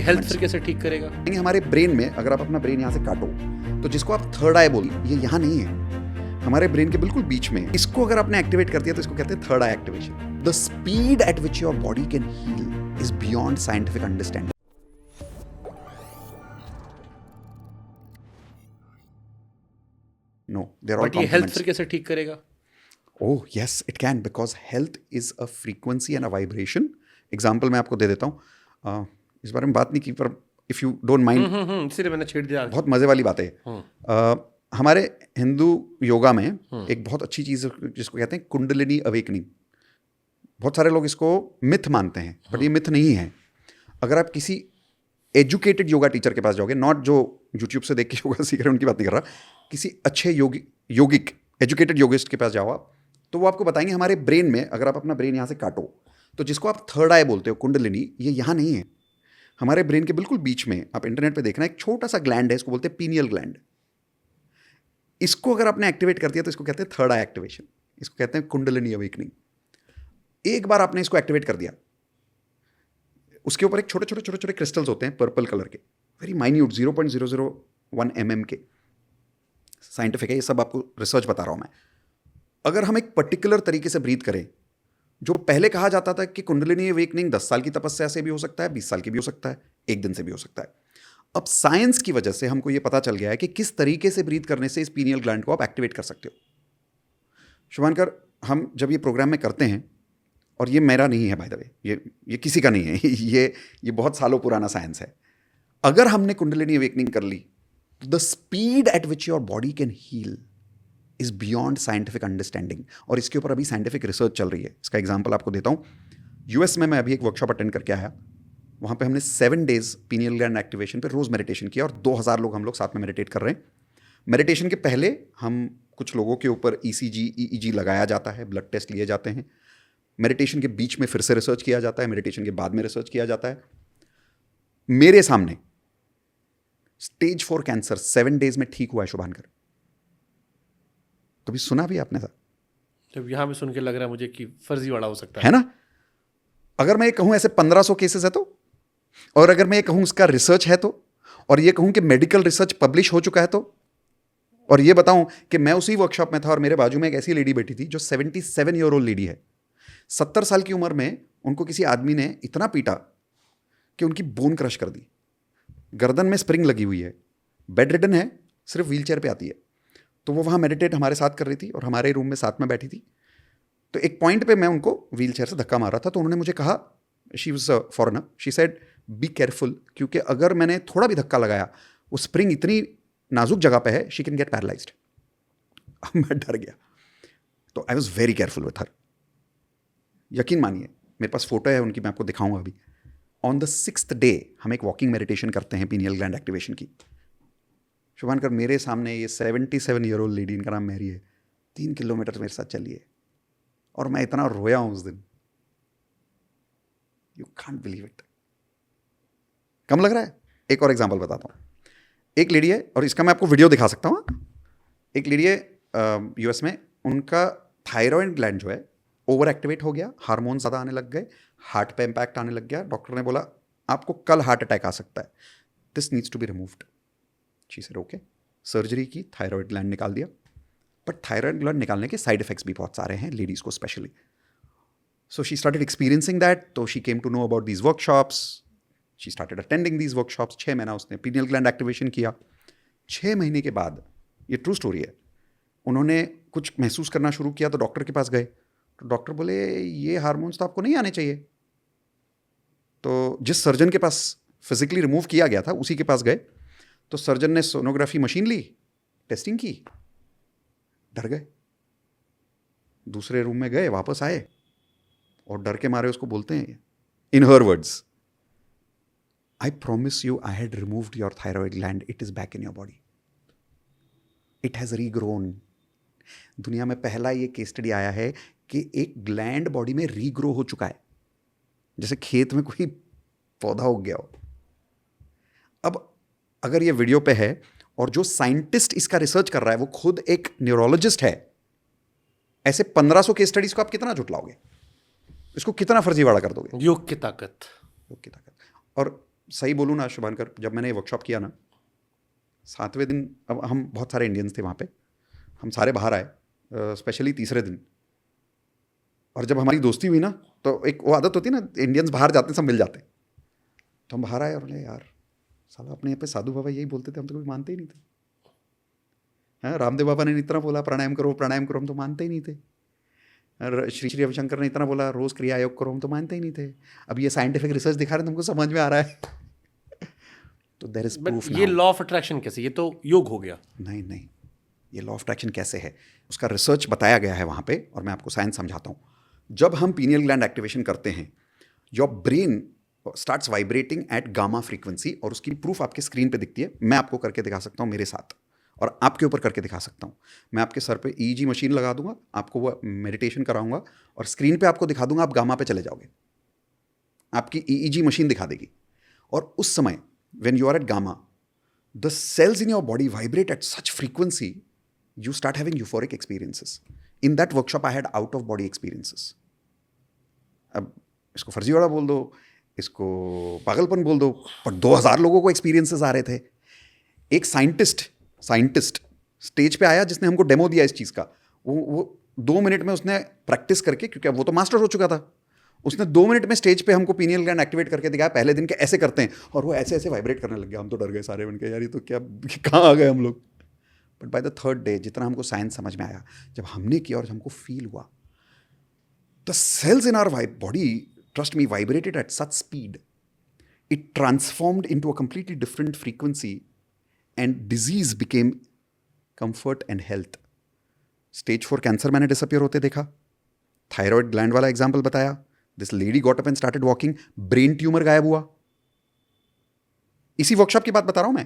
Health फिर कैसे ठीक करेगा? हमारे ब्रेन में अगर आप अपना ब्रेन यहाँ से काटो तो जिसको आप थर्ड आई बोल, ये यहाँ नहीं है, हमारे ब्रेन के बिल्कुल बीच में। इसको अगर आपने एक्टिवेट कर दिया तो इसको कहते हैं third eye activation. The speed at which your body can heal is beyond scientific understanding. No, they are all but ये हेल्थ फिर कैसे ठीक करेगा? Oh, yes, it can, because health is a frequency and a vibration. Example मैं आपको दे देता हूँ। इस बारे में बात नहीं की, पर इफ़ यू डोंट माइंड, इसीलिए मैंने छेड़ दिया। बहुत मज़े वाली बात है। हमारे हिंदू योगा में एक बहुत अच्छी चीज़ जिसको कहते हैं कुंडलिनी अवेकनिंग। बहुत सारे लोग इसको मिथ मानते हैं, बट ये मिथ नहीं है। अगर आप किसी एजुकेटेड योगा टीचर के पास जाओगे, नॉट जो यूट्यूब से देख के योगा सीख रहे हैं उनकी बात नहीं कर रहा, किसी अच्छे योगिक एजुकेटेड योगिस्ट के पास जाओ आप, तो वो आपको बताएंगे हमारे ब्रेन में अगर आप अपना ब्रेन यहाँ से काटो तो जिसको आप थर्ड आई बोलते हो, कुंडलिनी, ये यहाँ नहीं है, हमारे ब्रेन के बिल्कुल बीच में। आप इंटरनेट पे देखना, एक छोटा सा ग्लैंड है, इसको बोलते हैं पीनियल ग्लैंड। इसको अगर आपने एक्टिवेट कर दिया तो इसको कहते हैं थर्ड आई एक्टिवेशन, इसको कहते हैं कुंडलिनी अवेकनिंग। एक बार आपने इसको एक्टिवेट कर दिया, उसके ऊपर एक छोटे छोटे क्रिस्टल्स होते हैं पर्पल कलर के, वेरी माइन्यूट, 0.001 mm के। साइंटिफिक है ये सब, आपको रिसर्च बता रहा हूं मैं। अगर हम एक पर्टिकुलर तरीके से ब्रीथ करें, जो पहले कहा जाता था कि कुंडलिनी अवेकनिंग 10 साल की तपस्या से भी हो सकता है, 20 साल की भी हो सकता है, एक दिन से भी हो सकता है। अब साइंस की वजह से हमको ये पता चल गया है कि किस तरीके से ब्रीथ करने से इस पीनियल ग्लैंड को आप एक्टिवेट कर सकते हो। शुभांकर, हम जब ये प्रोग्राम में करते हैं, और ये मेरा नहीं है बाय द वे, ये किसी का नहीं है, ये बहुत सालों पुराना साइंस है। अगर हमने कुंडलिनी अवेकनिंग कर ली, the speed at which your body can heal is beyond scientific understanding. और इसके ऊपर अभी साइंटिफिक रिसर्च चल रही है। इसका एग्जांपल आपको देता हूँ। यूएस में मैं अभी एक वर्कशॉप अटेंड करके आया। वहाँ पे हमने 7 days पीनियल ग्लैंड एक्टिवेशन पे रोज़ मेडिटेशन किया, और 2000 लोग हम लोग साथ में मेडिटेट कर रहे हैं। मेडिटेशन के पहले हम कुछ लोगों के ऊपर ECG, EEG लगाया जाता है, ब्लड टेस्ट लिए जाते हैं। मेडिटेशन के बीच में फिर से रिसर्च किया जाता है, मेडिटेशन के बाद में रिसर्च किया जाता है। मेरे सामने स्टेज 4 कैंसर 7 days में ठीक हुआ है, शुभांकर। कभी सुना भी आपने सर? जब यहाँ पे सुन के लग रहा है मुझे कि फर्जीवाड़ा हो सकता है ना। अगर मैं ये कहूँ ऐसे 1500 केसेस है तो, और अगर मैं ये कहूँ उसका रिसर्च है तो, और ये कहूँ कि मेडिकल रिसर्च पब्लिश हो चुका है तो, और ये बताऊं कि मैं उसी वर्कशॉप में था और मेरे बाजू में एक ऐसी लेडी बैठी थी जो 77 ईयर ओल्ड लेडी है। 70 साल की उम्र में उनको किसी आदमी ने इतना पीटा कि उनकी बोन क्रश कर दी। गर्दन में स्प्रिंग लगी हुई है, बेड रिडन है, सिर्फ व्हीलचेयर पे आती है। तो वो वहाँ मेडिटेट हमारे साथ कर रही थी और हमारे रूम में साथ में बैठी थी। तो एक पॉइंट पे मैं उनको व्हीलचेयर से धक्का मारा था, तो उन्होंने मुझे कहा, she was a foreigner, she said be careful, क्योंकि अगर मैंने थोड़ा भी धक्का लगाया, वो स्प्रिंग इतनी नाजुक जगह पे है, शी कैन गेट पैरालाइज्ड। मैं डर गया, तो I was very careful with her. यकीन मानिए, मेरे पास फोटो है उनकी, मैं आपको दिखाऊंगा अभी। ऑन द 6th day हम एक वॉकिंग मेडिटेशन करते हैं पीनियल ग्लैंड एक्टिवेशन की। शुभांकर, मेरे सामने ये 77 ईयर ओल्ड लेडी, इनका नाम मैरी है, 3 किलोमीटर मेरे साथ चली है, और मैं इतना रोया हूं उस दिन, यू कांट बिलीव इट। कम लग रहा है? एक और एग्जांपल बताता हूं। एक लेडी है, और इसका मैं आपको वीडियो दिखा सकता हूं। एक लेडी है यूएस में, उनका थायराइड ग्लैंड जो है ओवर एक्टिवेट हो गया, हार्मोन ज़्यादा आने लग गए, हार्ट पे इम्पैक्ट आने लग गया। डॉक्टर ने बोला आपको कल हार्ट अटैक आ सकता है, this needs to be removed. She said okay. Surgery की, थायराइड ग्लैंड निकाल दिया। बट थायराइड ग्लैंड निकालने के साइड इफेक्ट्स भी बहुत सारे हैं लेडीज़ को specially. So she started experiencing that, तो she came to know about these workshops, she started attending these workshops. 6 महीना उसने पीनियल ग्लैंड एक्टिवेशन किया। 6 महीने के बाद, ये ट्रू स्टोरी है, उन्होंने कुछ महसूस करना शुरू किया, तो डॉक्टर के पास गए। तो डॉक्टर बोले ये हार्मोन्स तो आपको नहीं आने चाहिए। तो जिस सर्जन के पास फिजिकली रिमूव किया गया था उसी के पास गए। तो सर्जन ने सोनोग्राफी मशीन ली, टेस्टिंग की, डर गए। दूसरे रूम में गए, वापस आए, और डर के मारे उसको बोलते हैं, in her words, I promise you I had removed your thyroid gland, it is back in your body, it has regrown. दुनिया में पहला ये केस स्टडी आया है कि एक ग्लैंड बॉडी में रीग्रो हो चुका है, जैसे खेत में कोई पौधा उग गया हो। अब अगर ये वीडियो पे है, और जो साइंटिस्ट इसका रिसर्च कर रहा है वो खुद एक न्यूरोलॉजिस्ट है, ऐसे 1500 केस स्टडीज को आप कितना झुटलाओगे? इसको कितना फर्जीवाड़ा कर दोगे? योग की ताकत। योग की ताकत। और सही बोलूँ ना शुभांकर, जब मैंने ये वर्कशॉप किया ना, 7वें दिन, अब हम बहुत सारे इंडियंस थे वहाँ पे, हम सारे बाहर आए, स्पेशली तीसरे दिन। और जब हमारी दोस्ती हुई ना, तो एक वो आदत होती है ना, इंडियंस बाहर जाते हैं सब मिल जाते हैं। तो हम बाहर आए और बोले यार साला अपने यहाँ पे साधु बाबा यही बोलते थे, हम तो कभी मानते ही नहीं थे। हाँ, रामदेव बाबा ने इतना बोला प्राणायाम करो, हम तो मानते ही नहीं थे। श्री श्री रविशंकर ने इतना बोला रोज क्रिया योग करो, हम तो मानते ही नहीं थे। अब ये साइंटिफिक रिसर्च दिखा रहे हैं, तुमको समझ में आ रहा है। तो देयर इज प्रूफ। ये लॉ ऑफ अट्रैक्शन कैसे, ये तो योग हो गया। नहीं, ये लॉ ऑफ अट्रैक्शन कैसे है, उसका रिसर्च बताया गया है वहाँ पे, और मैं आपको साइंस समझाता हूँ। जब हम पीनियल ग्लैंड एक्टिवेशन करते हैं, your brain starts vibrating eight gamma frequency, और उसकी प्रूफ आपके स्क्रीन पे दिखती है। मैं आपको करके दिखा सकता हूँ मेरे साथ, और आपके ऊपर करके दिखा सकता हूँ। मैं आपके सर पे EEG मशीन लगा दूंगा, आपको वो मेडिटेशन कराऊंगा, और स्क्रीन पे आपको दिखा दूंगा, आप गामा पे चले जाओगे। आपकी EEG मशीन दिखा देगी, और उस समय when you are at gamma, the cells in your body vibrate at such frequency, you start having euphoric experiences. In that workshop I had out of body experiences. अब इसको फर्जीवाड़ा बोल दो, इसको पागलपन बोल दो, पर 2000 लोगों को एक्सपीरियंसेस आ रहे थे। एक साइंटिस्ट स्टेज पे आया जिसने हमको डेमो दिया इस चीज़ का। वो 2 मिनट में उसने प्रैक्टिस करके, क्योंकि अब वो तो मास्टर हो चुका था, उसने 2 मिनट में स्टेज पे हमको पीनियल ग्लैंड एक्टिवेट करके दिखाया। पहले दिन के ऐसे करते हैं, और वो ऐसे ऐसे वाइब्रेट करने लग गया। हम तो डर गए सारे, बन के यार ये तो क्या, कहाँ आ गए हम लोग। But by the 3rd day जितना हमको साइंस समझ में आया, जब हमने किया और हमको फील हुआ, the cells in our body, trust me, vibrated at such speed, it transformed into a completely different frequency, and disease became comfort and health. Stage 4 cancer मैंने डिसअपियर होते देखा, थायराइड ग्लैंड वाला एग्जाम्पल बताया, this lady got up and started walking, brain tumour गायब हुआ। इसी workshop की बात बता रहा हूं मैं।